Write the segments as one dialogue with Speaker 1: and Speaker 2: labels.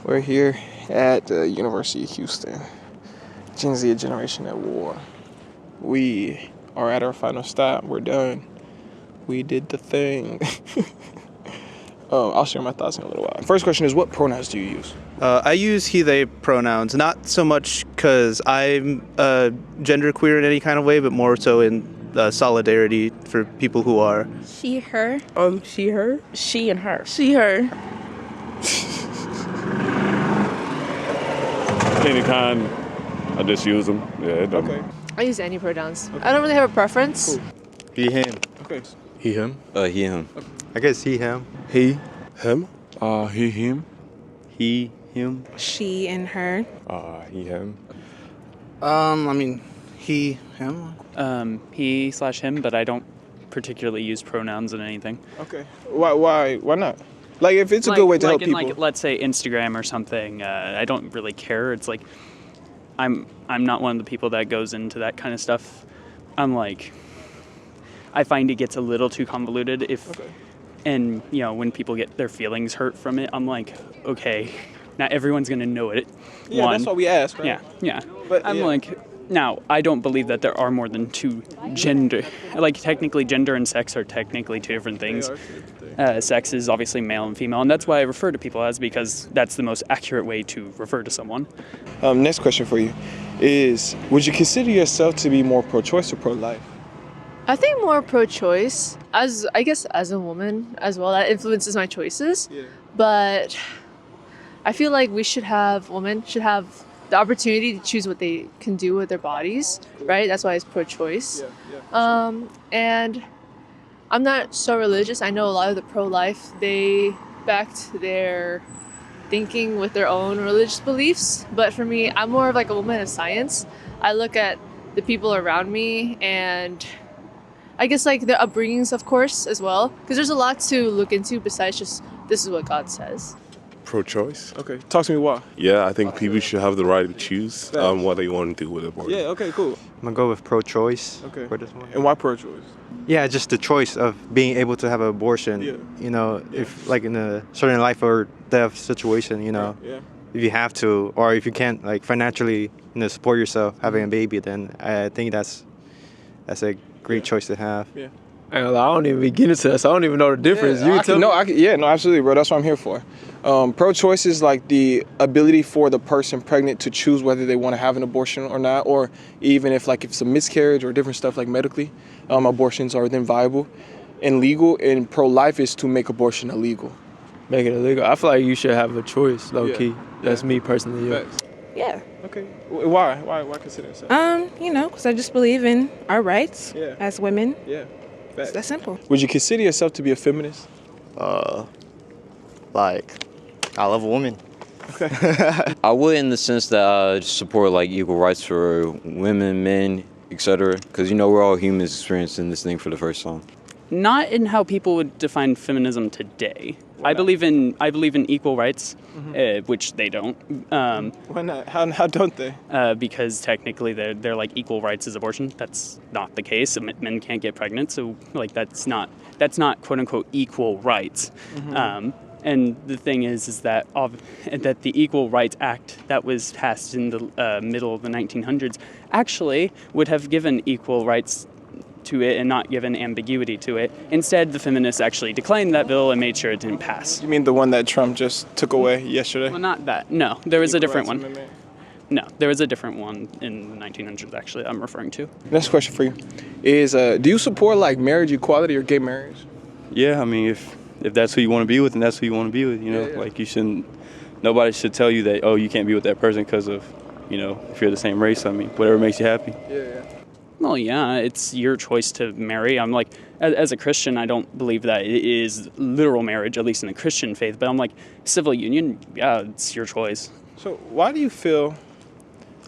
Speaker 1: We're here at the University of Houston. Gen Z, a generation at war. We are at our final stop. We're done. We did the thing. I'll share my thoughts in a little while. First question is, what pronouns do you use?
Speaker 2: I use he, they pronouns, not so much because I'm genderqueer in any kind of way, but more so in solidarity for people who are.
Speaker 3: She, her.
Speaker 4: She, her.
Speaker 3: She and her.
Speaker 4: She, her.
Speaker 5: Any kind, I just use them. Yeah, it don't.
Speaker 1: Okay.
Speaker 3: I use any pronouns. Okay. I don't really have a preference.
Speaker 1: Cool.
Speaker 2: He, him.
Speaker 1: Okay.
Speaker 5: He, him.
Speaker 6: He, him.
Speaker 1: Okay.
Speaker 2: I guess he, him.
Speaker 5: He, him. He, him.
Speaker 2: He, him.
Speaker 4: She and her.
Speaker 5: He, him.
Speaker 2: He, him.
Speaker 7: He/him, but I don't particularly use pronouns in anything.
Speaker 1: Okay. Why not? Like, if it's a good way to help people.
Speaker 7: Like, let's say Instagram or something, I don't really care. It's like, I'm not one of the people that goes into that kind of stuff. I find it gets a little too convoluted and, when people get their feelings hurt from it, I'm like, okay, not everyone's going to know it.
Speaker 1: Yeah, that's what we asked, right?
Speaker 7: Yeah.
Speaker 1: But
Speaker 7: I'm like, now, I don't believe that there are more than two gender. Like, technically, gender and sex are technically two different things. Sex is obviously male and female, and that's why I refer to people as, because that's the most accurate way to refer to someone.
Speaker 1: Next question for you is, would you consider yourself to be more pro-choice or pro-life?
Speaker 3: I think more pro-choice, as a woman as well. That influences my choices. Yeah. But I feel like women should have the opportunity to choose what they can do with their bodies, right? That's why it's pro-choice. Yeah, and I'm not so religious. I know a lot of the pro-life, they backed their thinking with their own religious beliefs. But for me, I'm more of like a woman of science. I look at the people around me and I guess like their upbringings, of course, as well. Because there's a lot to look into besides just this is what God says.
Speaker 5: Pro-choice.
Speaker 1: Okay. Talk to me why.
Speaker 5: Yeah, I think people should have the right to choose what they want to do with their body.
Speaker 1: Yeah, okay, cool.
Speaker 2: I'm going to go with pro-choice.
Speaker 1: Okay.
Speaker 2: For this one.
Speaker 1: And why pro-choice?
Speaker 2: Yeah, just the choice of being able to have an abortion.
Speaker 1: Yeah.
Speaker 2: If like in a certain life or death situation, if you have to, or if you can't like financially, support yourself having a baby, then I think that's a great choice to have.
Speaker 1: Yeah.
Speaker 4: I don't even begin into this. I don't even know the difference.
Speaker 1: Absolutely, bro. That's what I'm here for. Pro-choice is like the ability for the person pregnant to choose whether they want to have an abortion or not, or even if it's a miscarriage or different stuff like medically, abortions are then viable and legal. And pro-life is to make abortion illegal.
Speaker 4: Make it illegal. I feel like you should have a choice, low key. That's me personally. Yeah.
Speaker 8: Yeah.
Speaker 1: Okay. Why consider yourself?
Speaker 8: Because I just believe in our rights as women.
Speaker 1: Yeah.
Speaker 8: It's that simple.
Speaker 1: Would you consider yourself to be a feminist?
Speaker 6: I love women.
Speaker 1: Okay.
Speaker 6: I would, in the sense that I support equal rights for women, men, etc. Because we're all humans experiencing this thing for the first time.
Speaker 7: Not in how people would define feminism today. I believe in equal rights, which they don't.
Speaker 1: Why not? How don't they?
Speaker 7: Because technically they're like equal rights as abortion. That's not the case. Men can't get pregnant, so that's not quote unquote equal rights. And the thing is that the Equal Rights Act that was passed in the middle of the 1900s actually would have given equal rights to it and not given ambiguity to it. Instead, the feminists actually declined that bill and made sure it didn't pass.
Speaker 1: You mean the one that Trump just took away yesterday?
Speaker 7: Well, not that. No, there was a different one. No, there was a different one in the 1900s, actually, I'm referring to.
Speaker 1: Next question for you is, do you support marriage equality or gay marriage?
Speaker 9: Yeah, if that's who you want to be with, then that's who you want to be with, you shouldn't, nobody should tell you that, you can't be with that person because of, if you're the same race. Whatever makes you happy.
Speaker 1: Yeah.
Speaker 7: Well, yeah, it's your choice to marry. I'm like, as a Christian, I don't believe that it is literal marriage, at least in the Christian faith, but I'm like, civil union, yeah, it's your choice.
Speaker 1: So why do you feel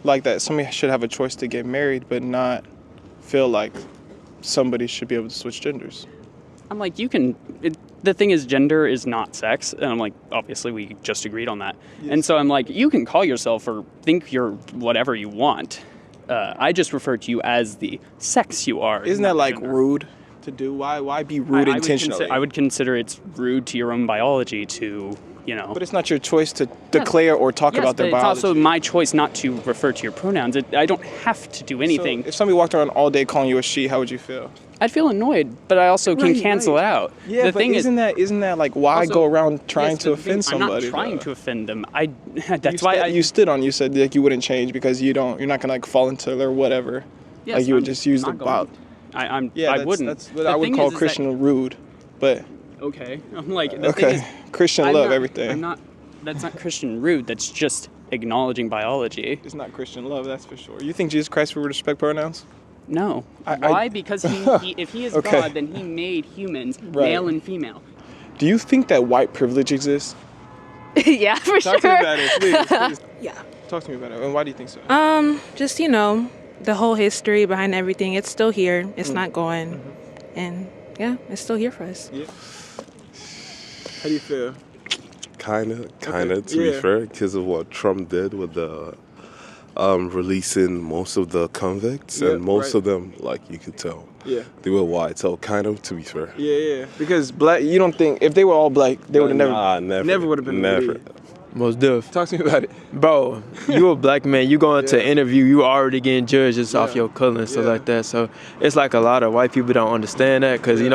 Speaker 1: like that somebody should have a choice to get married, but not feel like somebody should be able to switch genders?
Speaker 7: I'm like, the thing is, gender is not sex, and I'm like, obviously we just agreed on that. Yes. And so I'm like, you can call yourself or think you're whatever you want. I just refer to you as the sex you are.
Speaker 1: Isn't that rude to do? Why be rude intentionally?
Speaker 7: I would consider it's rude to your own biology to, you know.
Speaker 1: But it's not your choice to declare or talk
Speaker 7: Yes,
Speaker 1: about their
Speaker 7: but
Speaker 1: biology.
Speaker 7: it's also my choice not to refer to your pronouns. I don't have to do anything.
Speaker 1: So if somebody walked around all day calling you a she, how would you feel?
Speaker 7: I'd feel annoyed, but I also can cancel it out.
Speaker 1: Yeah,
Speaker 7: the
Speaker 1: but
Speaker 7: thing
Speaker 1: isn't that like why
Speaker 7: also,
Speaker 1: go around trying
Speaker 7: yes,
Speaker 1: to
Speaker 7: but the thing-
Speaker 1: offend somebody?
Speaker 7: I'm not trying
Speaker 1: though?
Speaker 7: to offend them. That's why
Speaker 1: you stood on. You said like you wouldn't change because you're not gonna like fall into it or whatever.
Speaker 7: Yes,
Speaker 1: like you would
Speaker 7: I'm
Speaker 1: just use the
Speaker 7: not going
Speaker 1: bot.
Speaker 7: to. I wouldn't.
Speaker 1: That's what
Speaker 7: The
Speaker 1: I would
Speaker 7: thing
Speaker 1: call
Speaker 7: is that-
Speaker 1: Christian rude, but
Speaker 7: Okay, I'm like the thing
Speaker 1: okay,
Speaker 7: is,
Speaker 1: Christian
Speaker 7: I'm
Speaker 1: love
Speaker 7: not-
Speaker 1: everything.
Speaker 7: I'm not. That's not Christian rude. That's just acknowledging biology.
Speaker 1: It's not Christian love, that's for sure. You think Jesus Christ would respect pronouns?
Speaker 7: No.
Speaker 1: I-
Speaker 7: Why? Because if he is
Speaker 1: Okay.
Speaker 7: God, then he made humans
Speaker 1: Right.
Speaker 7: male and female.
Speaker 1: Do you think that white privilege exists?
Speaker 3: Yeah, for
Speaker 1: Talk to me about it, please.
Speaker 8: Yeah.
Speaker 1: Talk to me about it. And why do you think so?
Speaker 8: Just, the whole history behind everything. It's still here. It's not going. And yeah, it's still here for us.
Speaker 1: Yeah. How do you feel?
Speaker 5: Kind of,
Speaker 1: Okay,
Speaker 5: to
Speaker 1: yeah.
Speaker 5: be fair, because of what Trump did with the releasing most of the convicts,
Speaker 1: Yeah,
Speaker 5: and most
Speaker 1: right.
Speaker 5: of them, like you could tell,
Speaker 1: Yeah.
Speaker 5: they were white. So kind of, to be fair.
Speaker 1: Yeah. Because black, you don't think if they were all black, they would have
Speaker 5: Nah,
Speaker 1: never would have been
Speaker 5: never.
Speaker 4: Most deaf.
Speaker 1: Talk to me about it.
Speaker 4: Bro, you a black man, you going to interview, you already getting judged just off
Speaker 1: Yeah.
Speaker 4: your color and stuff
Speaker 1: Yeah.
Speaker 4: like that. So it's like a lot of white people don't understand that because, they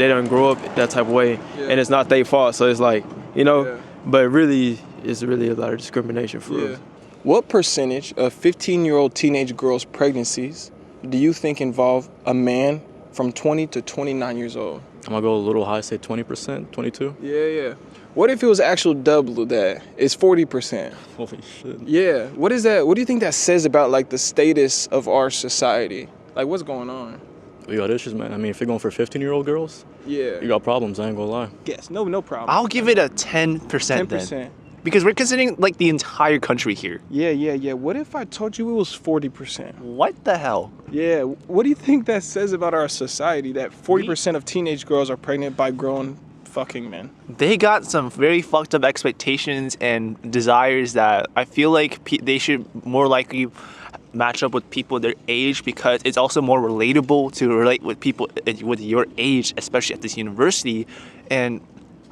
Speaker 4: don't grow up that type of way
Speaker 1: Yeah.
Speaker 4: and it's not their fault. So it's like,
Speaker 1: Yeah.
Speaker 4: but really, it's really a lot of discrimination for
Speaker 1: Yeah.
Speaker 4: us.
Speaker 1: What percentage of 15-year-old teenage girls' pregnancies do you think involve a man from 20 to 29 years old?
Speaker 10: I'm gonna go a little high, say 20%, 22.
Speaker 1: Yeah. What if it was actual double that? It's 40%.
Speaker 10: Holy shit.
Speaker 1: Yeah. What is that? What do you think that says about like the status of our society? Like what's going on?
Speaker 10: We got issues, man. I mean, if you're going for 15-year-old girls,
Speaker 1: Yeah.
Speaker 10: you got problems, I ain't gonna lie.
Speaker 1: Yes. No problem.
Speaker 11: I'll give it a 10%
Speaker 1: 10%.
Speaker 11: then. Because we're considering like the entire country here.
Speaker 1: Yeah. What if I told you it was 40%?
Speaker 11: What the hell?
Speaker 1: Yeah. What do you think that says about our society that 40% of teenage girls are pregnant by grown fucking men?
Speaker 11: They got some very fucked up expectations and desires that I feel like they should more likely match up with people their age because it's also more relatable to relate with people with your age, especially at this university. And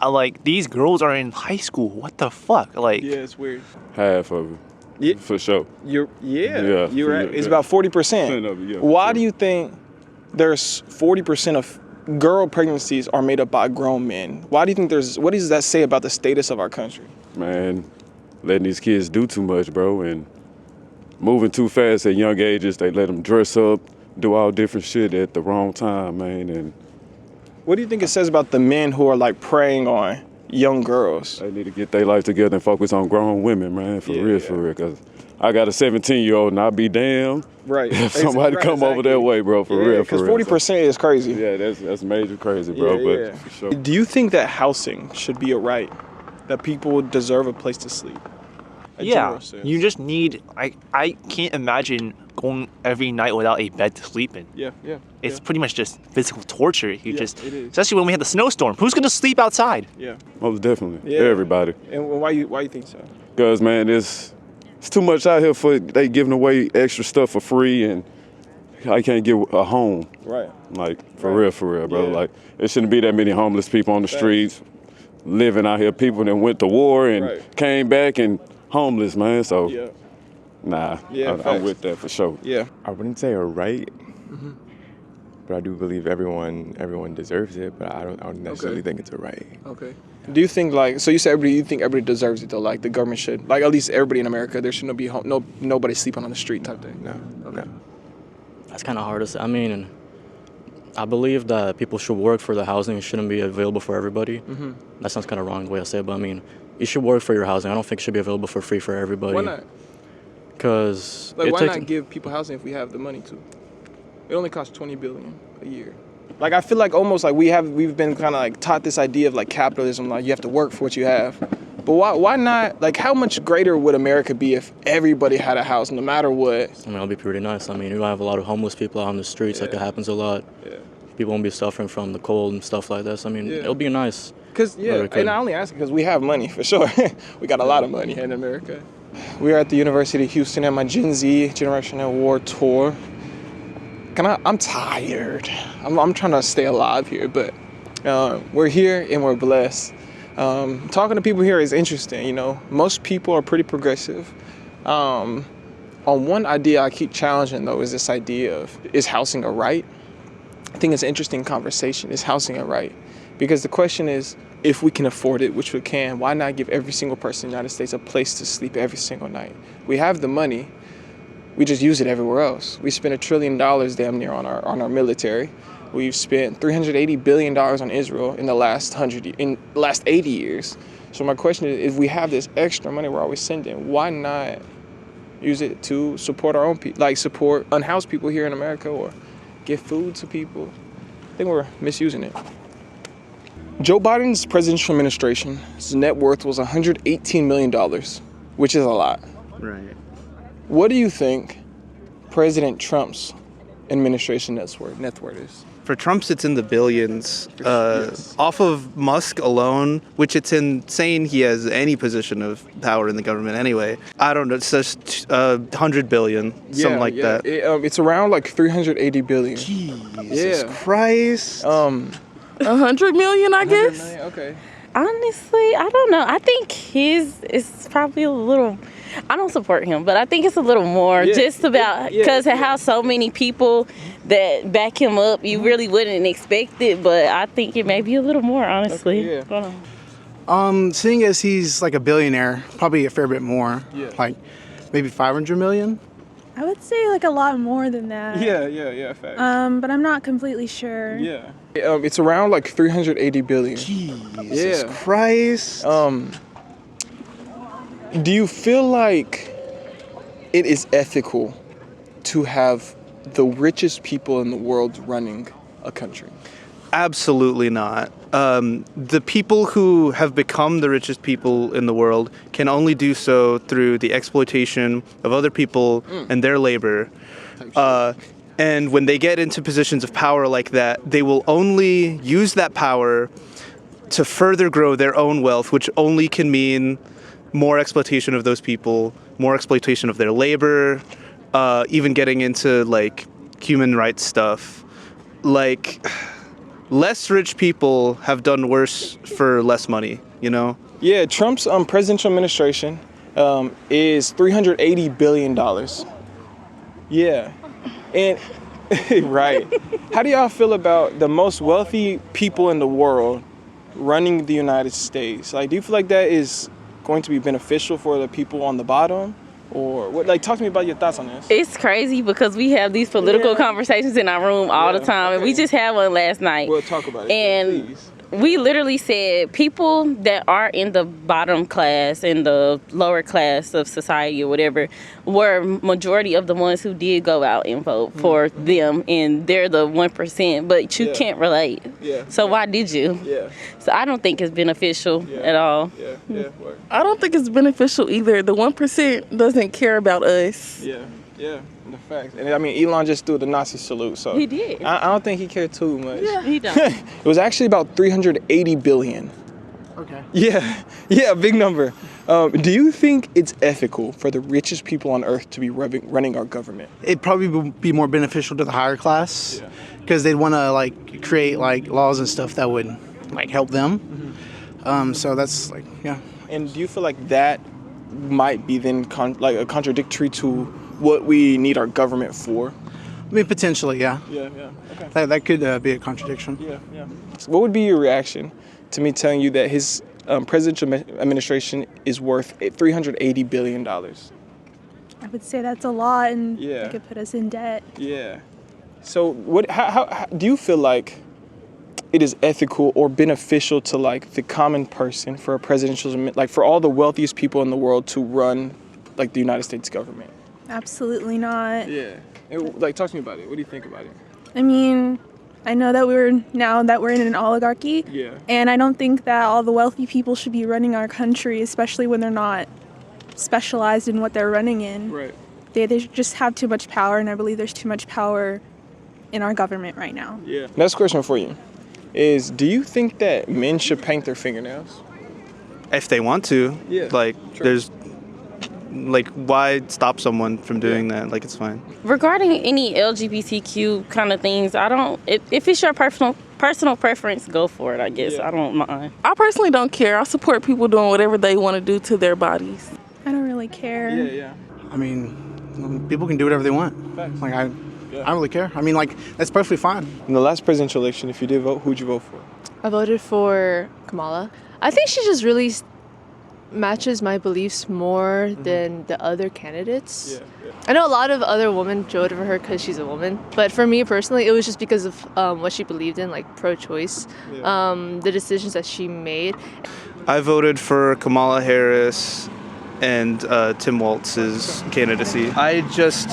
Speaker 11: like these girls are in high school. What the fuck? Like,
Speaker 1: Yeah, it's weird.
Speaker 5: Half of it,
Speaker 1: Yeah.
Speaker 5: for sure.
Speaker 1: You're
Speaker 5: Yeah,
Speaker 1: right. It's
Speaker 5: yeah.
Speaker 1: about 40%.
Speaker 5: Of it, yeah,
Speaker 1: Why
Speaker 5: sure.
Speaker 1: do you think there's 40% of girl pregnancies are made up by grown men? Why do you think what does that say about the status of our country?
Speaker 5: Man, letting these kids do too much, bro, and moving too fast at young ages. They let them dress up, do all different shit at the wrong time, man, and
Speaker 1: What do you think it says about the men who are like preying on young girls?
Speaker 5: they need to get their life together and focus on grown women, man, for real, because I got a 17-year-old and I'd be damned
Speaker 1: Right.
Speaker 5: if somebody come over that way, bro, for real, for
Speaker 1: Because
Speaker 5: real.
Speaker 1: 40% is crazy.
Speaker 5: Yeah, that's major crazy, bro,
Speaker 1: Yeah.
Speaker 5: but for sure.
Speaker 1: Do you think that housing should be a right? That people deserve a place to sleep? A
Speaker 11: yeah,
Speaker 1: general sense.
Speaker 11: you just need. I can't imagine going every night without a bed to sleep in.
Speaker 1: Yeah.
Speaker 11: It's pretty much just physical torture. You
Speaker 1: Yeah,
Speaker 11: just,
Speaker 1: it is.
Speaker 11: especially when we had the snowstorm. Who's gonna sleep outside?
Speaker 1: Yeah.
Speaker 5: Most definitely,
Speaker 1: Yeah.
Speaker 5: everybody.
Speaker 1: And why you think so?
Speaker 5: Because, man, it's too much out here for they giving away extra stuff for free, and I can't get a home.
Speaker 1: Right.
Speaker 5: Like, for real, bro.
Speaker 1: Yeah.
Speaker 5: Like, it shouldn't be that many homeless people on the streets living out here. People that went to war and came back and homeless, man. So, nah,
Speaker 1: Yeah,
Speaker 5: I'm
Speaker 1: facts.
Speaker 5: with that for sure.
Speaker 1: Yeah.
Speaker 12: I wouldn't say a right, but I do believe everyone deserves it. But I don't necessarily think it's a right.
Speaker 1: Okay. Do you think so you said you think everybody deserves it though? Like the government should, like at least everybody in America, there shouldn't be nobody sleeping on the street type thing.
Speaker 12: No.
Speaker 10: That's kind of hard to say. I mean, I believe that people should work for the housing. It shouldn't be available for everybody.
Speaker 1: Mhm.
Speaker 10: That sounds kind of wrong the way I say it, but I mean, you should work for your housing. I don't think it should be available for free for everybody.
Speaker 1: Why not?
Speaker 10: Because
Speaker 1: Like why not give people housing if we have the money to? It only costs $20 billion a year. Like I feel like almost like we've been kind of like taught this idea of like capitalism, like you have to work for what you have. But why not? Like how much greater would America be if everybody had a house, no matter what?
Speaker 10: I mean, it'll be pretty nice. I mean, you're gonna have a lot of homeless people out on the streets. Like it happens a lot.
Speaker 1: Yeah.
Speaker 10: People won't be suffering from the cold and stuff like this. I mean, it'll be nice.
Speaker 1: And I only ask because we have money for sure. We got a lot of money in America. We are at the University of Houston at my Gen Z Generation at War tour. I'm tired. I'm trying to stay alive here, but we're here and we're blessed. Talking to people here is interesting. You know, most people are pretty progressive. On one idea I keep challenging though is this idea of, is housing a right? I think it's an interesting conversation. Is housing a right? Because the question is, if we can afford it, which we can, why not give every single person in the United States a place to sleep every single night? We have the money. We just use it everywhere else. We spent $1 trillion damn near on our military. We've spent $380 billion on Israel in the last 80 years. So my question is, if we have this extra money we're always sending, why not use it to support our own people, like support unhoused people here in America, or give food to people? I think we're misusing it. Joe Biden's presidential administration's net worth was $118 million, which is a lot.
Speaker 13: Right.
Speaker 1: What do you think President Trump's administration net worth is?
Speaker 13: For Trump's, it's in the billions. Off of Musk alone, which it's insane he has any position of power in the government anyway. I don't know, it's just 100 billion, something like that.
Speaker 1: It's around like 380 billion.
Speaker 13: Jesus Christ.
Speaker 14: 100 million, I guess.
Speaker 1: Million, okay.
Speaker 14: Honestly, I don't know. I think his is probably a little. I don't support him, but I think it's a little more just about because it has so many people that back him up. You really wouldn't expect it, but I think it may be a little more, honestly.
Speaker 1: Okay,
Speaker 15: seeing as he's like a billionaire, probably a fair bit more.
Speaker 1: Yeah.
Speaker 15: Like maybe 500 million.
Speaker 16: I would say like a lot more than that.
Speaker 1: Yeah, facts.
Speaker 16: But I'm not completely sure.
Speaker 1: Yeah. It's around like 380 billion.
Speaker 13: Jesus Christ.
Speaker 1: Do you feel like it is ethical to have the richest people in the world running a country?
Speaker 13: Absolutely not. The people who have become the richest people in the world can only do so through the exploitation of other people and their labor. And when they get into positions of power like that, they will only use that power to further grow their own wealth, which only can mean more exploitation of those people, more exploitation of their labor, even getting into like human rights stuff. Like, less rich people have done worse for less money, you know?
Speaker 1: Yeah, Trump's presidential administration is $380 billion. Yeah. And, right. How do y'all feel about the most wealthy people in the world running the United States? Like, do you feel like that is going to be beneficial for the people on the bottom? Or what? Like, talk to me about your thoughts on this.
Speaker 14: It's crazy because we have these political conversations in our room all the time, and we just had one last night.
Speaker 1: We'll talk about it.
Speaker 14: And
Speaker 1: please.
Speaker 14: We literally said people that are in the bottom class, in the lower class of society or whatever, were majority of the ones who did go out and vote for them, and they're the 1%, but you can't relate. So why did you? So I don't think it's beneficial at all. I don't think it's beneficial either. The 1% doesn't care about us.
Speaker 1: Yeah, the facts. And I mean, Elon just threw the Nazi salute, so
Speaker 14: He did.
Speaker 1: I don't think he cared too much.
Speaker 14: Yeah, he don't.
Speaker 1: It was actually about 380 billion.
Speaker 15: Okay.
Speaker 1: Yeah, big number. Do you think it's ethical for the richest people on earth to be running our government?
Speaker 15: It'd probably be more beneficial to the higher class because they'd want to like create like laws and stuff that would like help them. So that's like, yeah.
Speaker 1: And do you feel like that might be then like a contradictory to what we need our government for?
Speaker 15: I mean, potentially, yeah.
Speaker 1: Yeah. Okay.
Speaker 15: That could be a contradiction.
Speaker 1: Yeah. So what would be your reaction to me telling you that his presidential administration is worth $380 billion?
Speaker 16: I would say that's a lot, and it could put us in debt.
Speaker 1: Yeah. So how do you feel like it is ethical or beneficial to like the common person for a presidential, like for all the wealthiest people in the world to run like the United States government?
Speaker 16: Absolutely not.
Speaker 1: Yeah. Like, talk to me about it. What do you think about it?
Speaker 16: I mean, I know that we're in an oligarchy.
Speaker 1: Yeah.
Speaker 16: And I don't think that all the wealthy people should be running our country, especially when they're not specialized in what they're running in.
Speaker 1: Right.
Speaker 16: They just have too much power, and I believe there's too much power in our government right now.
Speaker 1: Yeah. Next question for you is, do you think that men should paint their fingernails?
Speaker 13: If they want to.
Speaker 1: Yeah.
Speaker 13: Like, there's like, why stop someone from doing that? Like, it's fine.
Speaker 14: Regarding any LGBTQ kind of things, I don't. If it's your personal personal preference, go for it, I guess. I don't mind.
Speaker 17: I personally don't care. I support people doing whatever they want to do to their bodies.
Speaker 16: I don't really care.
Speaker 1: Yeah.
Speaker 15: I mean, people can do whatever they want.
Speaker 1: Facts.
Speaker 15: Like, I don't really care. I mean, like, that's perfectly fine.
Speaker 1: In the last presidential election, if you did vote, who'd you vote for?
Speaker 3: I voted for Kamala. I think she just really matches my beliefs more than the other candidates. I know a lot of other women voted for her because she's a woman, but for me personally, it was just because of what she believed in, like pro-choice, the decisions that she made.
Speaker 13: I voted for Kamala Harris and Tim Walz's candidacy. I just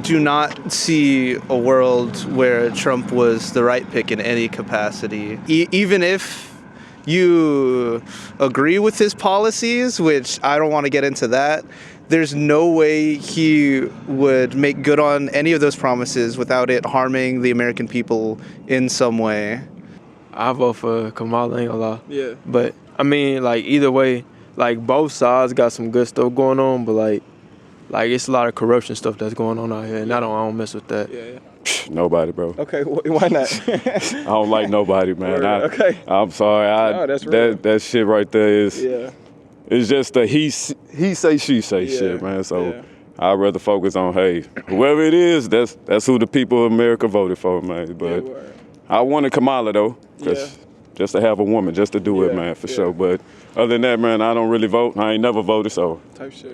Speaker 13: do not see a world where Trump was the right pick in any capacity. Even if you agree with his policies, which I don't want to get into that, there's no way he would make good on any of those promises without it harming the American people in some way.
Speaker 4: I vote for Kamala, ain't gonna lie.
Speaker 1: Yeah.
Speaker 4: But, I mean, like, either way, like, both sides got some good stuff going on, but, like it's a lot of corruption stuff that's going on out here, and I don't mess with that.
Speaker 1: Yeah.
Speaker 5: Nobody, bro.
Speaker 1: Okay, why not?
Speaker 5: I don't like nobody, man.
Speaker 1: Okay.
Speaker 5: I'm sorry.
Speaker 1: No, that's real.
Speaker 5: That shit right there is.
Speaker 1: Yeah.
Speaker 5: It's just the he say she say shit, man. So I'd rather focus on whoever it is. That's who the people of America voted for, man. But I wanted Kamala though, just to have a woman, just to do it, man, for sure. But other than that, man, I don't really vote. I ain't never voted, so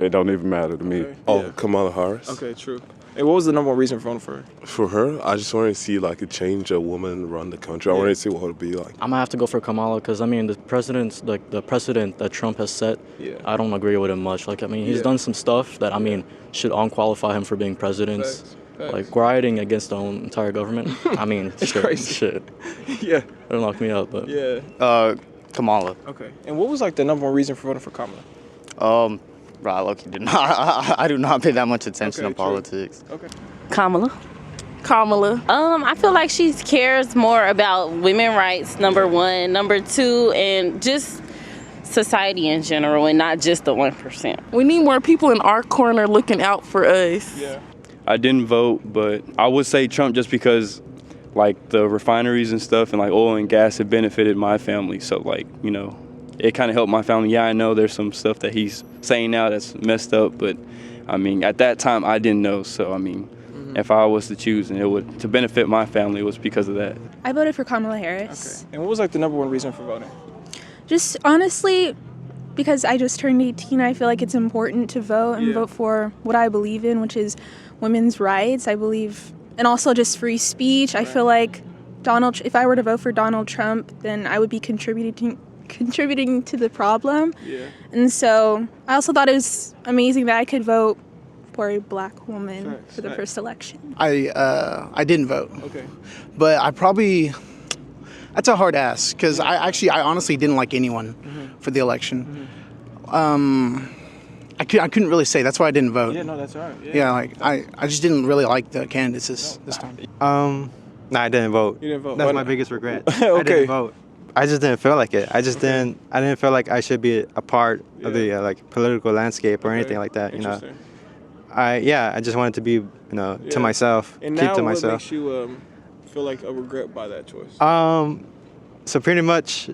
Speaker 5: it don't even matter to me.
Speaker 18: Oh, Kamala Harris.
Speaker 1: Okay, true. And what was the number one reason for voting for her?
Speaker 18: For her, I just wanted to see like a change, a woman run the country. I wanted to see what it would be like.
Speaker 10: I'm gonna have to go for Kamala because I mean the precedent that Trump has set. I don't agree with him much. Like I mean he's done some stuff that I mean should unqualify him for being president.
Speaker 1: Facts.
Speaker 10: Like rioting against the own entire government. I mean
Speaker 1: It's crazy.
Speaker 10: Shit.
Speaker 1: Yeah.
Speaker 10: It'll knock me out, but
Speaker 19: Kamala.
Speaker 1: Okay. And what was like the number one reason for voting for Kamala?
Speaker 19: Right, look, I do not pay that much attention to politics.
Speaker 1: Okay.
Speaker 14: Kamala. I feel like she cares more about women's rights, number one. Number two, and just society in general, and not just the 1%.
Speaker 17: We need more people in our corner looking out for us.
Speaker 1: Yeah.
Speaker 9: I didn't vote, but I would say Trump just because, like, the refineries and stuff and, like, oil and gas have benefited my family. So, like, you know, it kind of helped my family. Yeah, I know there's some stuff that he's saying now that's messed up, but, I mean, at that time, I didn't know. So, I mean, if I was to choose and it would to benefit my family, it was because of that.
Speaker 16: I voted for Kamala Harris.
Speaker 1: Okay. And what was like the number one reason for voting?
Speaker 16: Just honestly, because I just turned 18, I feel like it's important to vote and vote for what I believe in, which is women's rights. I believe, and also just free speech. I feel like if I were to vote for Donald Trump, then I would be contributing to the problem.
Speaker 1: Yeah.
Speaker 16: And so I also thought it was amazing that I could vote for a black woman for the first election.
Speaker 15: I didn't vote.
Speaker 1: Okay.
Speaker 15: But that's a hard ask because I honestly didn't like anyone for the election. I couldn't really say. That's why I didn't vote.
Speaker 1: Yeah, no, that's all right.
Speaker 15: Yeah, like I just didn't really like the candidates this time.
Speaker 2: No, I didn't vote.
Speaker 1: You didn't vote.
Speaker 2: That's my biggest regret.
Speaker 1: Okay.
Speaker 2: I didn't vote. I just didn't feel like it. I didn't feel like I should be a part of the like political landscape or anything like that. You know. I just wanted to be to myself,
Speaker 1: and
Speaker 2: keep
Speaker 1: now
Speaker 2: to myself.
Speaker 1: What makes you feel like a regret by that choice?
Speaker 2: So pretty much,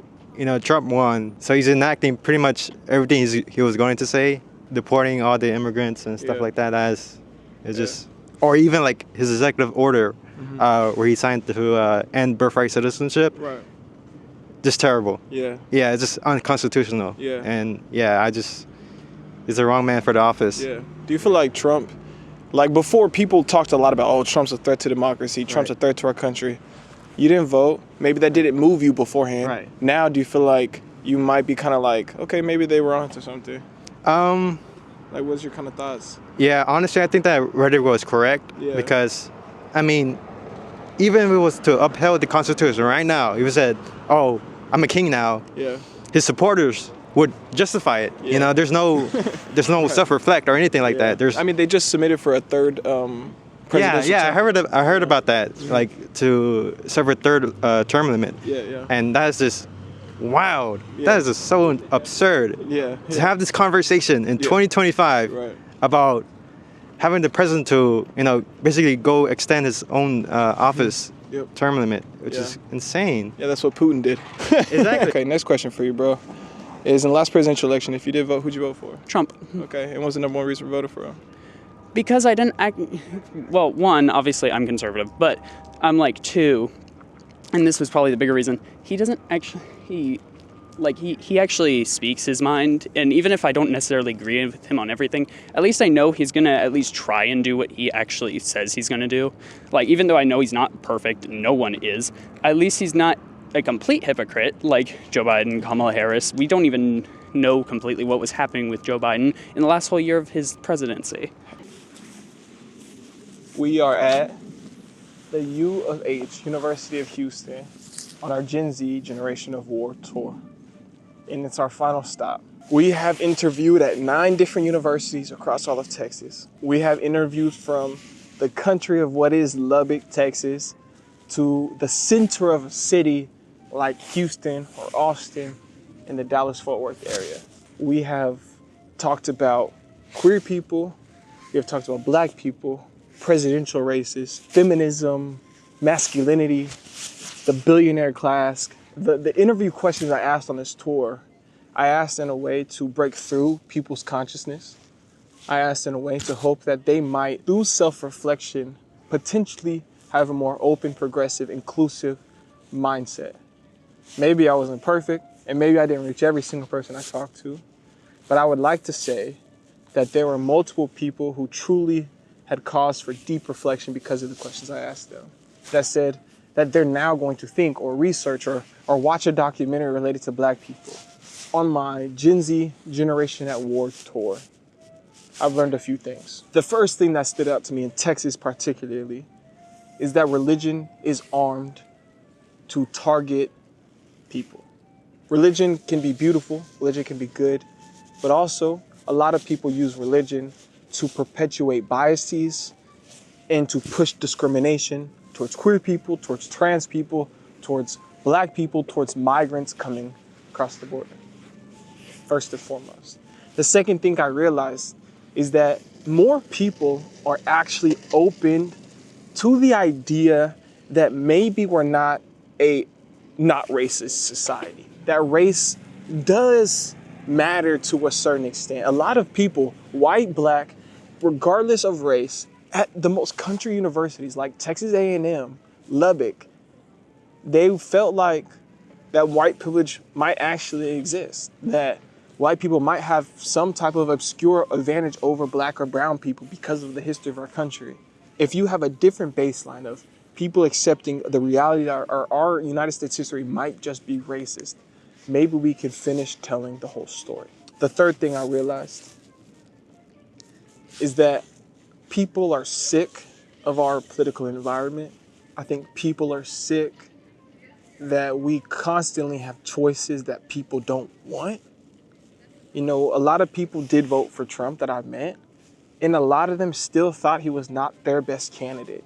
Speaker 2: Trump won. So he's enacting pretty much everything he was going to say, deporting all the immigrants and stuff like that. Or even like his executive order, where he signed to end birthright citizenship.
Speaker 1: Right.
Speaker 2: Just terrible.
Speaker 1: Yeah.
Speaker 2: Yeah, it's just unconstitutional.
Speaker 1: Yeah.
Speaker 2: And he's the wrong man for the office.
Speaker 1: Yeah. Do you feel like Trump, like before people talked a lot about, oh, Trump's a threat to democracy, Trump's a threat to our country. You didn't vote. Maybe that didn't move you beforehand.
Speaker 2: Right.
Speaker 1: Now do you feel like you might be kind of like, okay, maybe they were onto something? Like, what's your kind of thoughts?
Speaker 2: Yeah, honestly, I think that rhetoric was correct because, I mean, even if it was to uphold the Constitution right now, if he said, oh, I'm a king now, his supporters would justify it.
Speaker 1: Yeah.
Speaker 2: There's no self-reflect or anything like that.
Speaker 1: They just submitted for a third presidential
Speaker 2: term. I heard about that,
Speaker 1: Mm-hmm.
Speaker 2: like to serve a third term limit.
Speaker 1: Yeah.
Speaker 2: And that's just wild. That is just so absurd.
Speaker 1: Yeah.
Speaker 2: To have this conversation in 2025 about having the president to, basically go extend his own office term limit, which is insane.
Speaker 1: Yeah, that's what Putin did.
Speaker 2: Exactly.
Speaker 1: Okay, next question for you, bro. Is in the last presidential election, if you did vote, who'd you vote for?
Speaker 7: Trump.
Speaker 1: Okay, and what was the number one reason for voting for him?
Speaker 7: Because I didn't well, one, obviously I'm conservative, but I'm like, two, and this was probably the bigger reason, he doesn't actually, he actually speaks his mind, and even if I don't necessarily agree with him on everything, at least I know he's gonna at least try and do what he actually says he's gonna do. Like, even though I know he's not perfect, no one is, at least he's not a complete hypocrite like Joe Biden, Kamala Harris. We don't even know completely what was happening with Joe Biden in the last whole year of his presidency.
Speaker 1: We are at the U of H, University of Houston, on our Gen Z Generation of War tour. And it's our final stop. We have interviewed at 9 different universities across all of Texas. We have interviewed from the country of what is Lubbock, Texas, to the center of a city like Houston or Austin in the Dallas-Fort Worth area. We have talked about queer people, we have talked about black people, presidential races, feminism, masculinity, the billionaire class. The interview questions I asked on this tour, I asked in a way to break through people's consciousness. I asked in a way to hope that they might, through self-reflection, potentially have a more open, progressive, inclusive mindset. Maybe I wasn't perfect, and maybe I didn't reach every single person I talked to, but I would like to say that there were multiple people who truly had cause for deep reflection because of the questions I asked them. That said, that they're now going to think or research or watch a documentary related to black people. On my Gen Z Generation at War tour, I've learned a few things. The first thing that stood out to me in Texas particularly is that religion is armed to target people. Religion can be beautiful, religion can be good, but also a lot of people use religion to perpetuate biases and to push discrimination towards queer people, towards trans people, towards black people, towards migrants coming across the border, first and foremost. The second thing I realized is that more people are actually open to the idea that maybe we're not a not racist society, that race does matter to a certain extent. A lot of people, white, black, regardless of race, at the most country universities like Texas A&M, Lubbock, they felt like that white privilege might actually exist, that white people might have some type of obscure advantage over black or brown people because of the history of our country. If you have a different baseline of people accepting the reality that our United States history might just be racist, maybe we can finish telling the whole story. The third thing I realized is that people are sick of our political environment. I think people are sick that we constantly have choices that people don't want. You know, a lot of people did vote for Trump that I've met, and a lot of them still thought he was not their best candidate.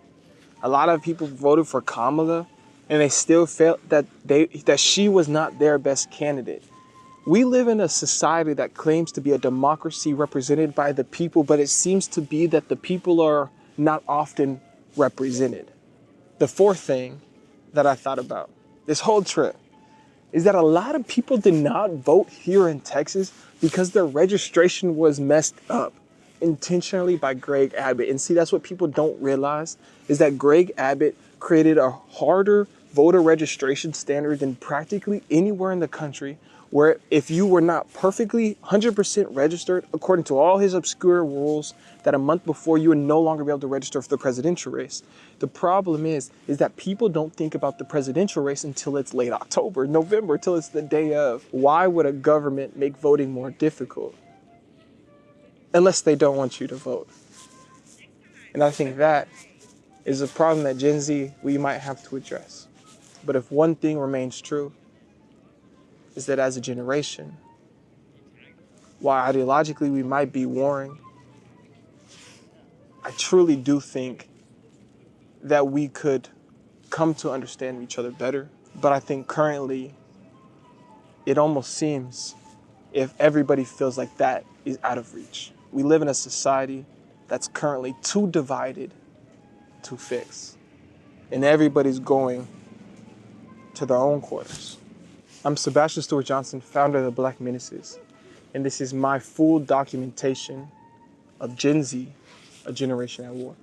Speaker 1: A lot of people voted for Kamala, and they still felt that she was not their best candidate. We live in a society that claims to be a democracy represented by the people, but it seems to be that the people are not often represented. The fourth thing that I thought about this whole trip is that a lot of people did not vote here in Texas because their registration was messed up intentionally by Greg Abbott. And see, that's what people don't realize, is that Greg Abbott created a harder voter registration standard than practically anywhere in the country, where if you were not perfectly 100% registered, according to all his obscure rules, that a month before you would no longer be able to register for the presidential race. The problem is that people don't think about the presidential race until it's late October, November, until it's the day of. Why would a government make voting more difficult? Unless they don't want you to vote. And I think that is a problem that Gen Z, we might have to address. But if one thing remains true, is that as a generation, while ideologically we might be warring, I truly do think that we could come to understand each other better. But I think currently, it almost seems if everybody feels like that is out of reach. We live in a society that's currently too divided to fix. and everybody's going to their own quarters. I'm Sebastian Stewart Johnson, founder of the Black Menaces, and this is my full documentation of Gen Z, a generation at war.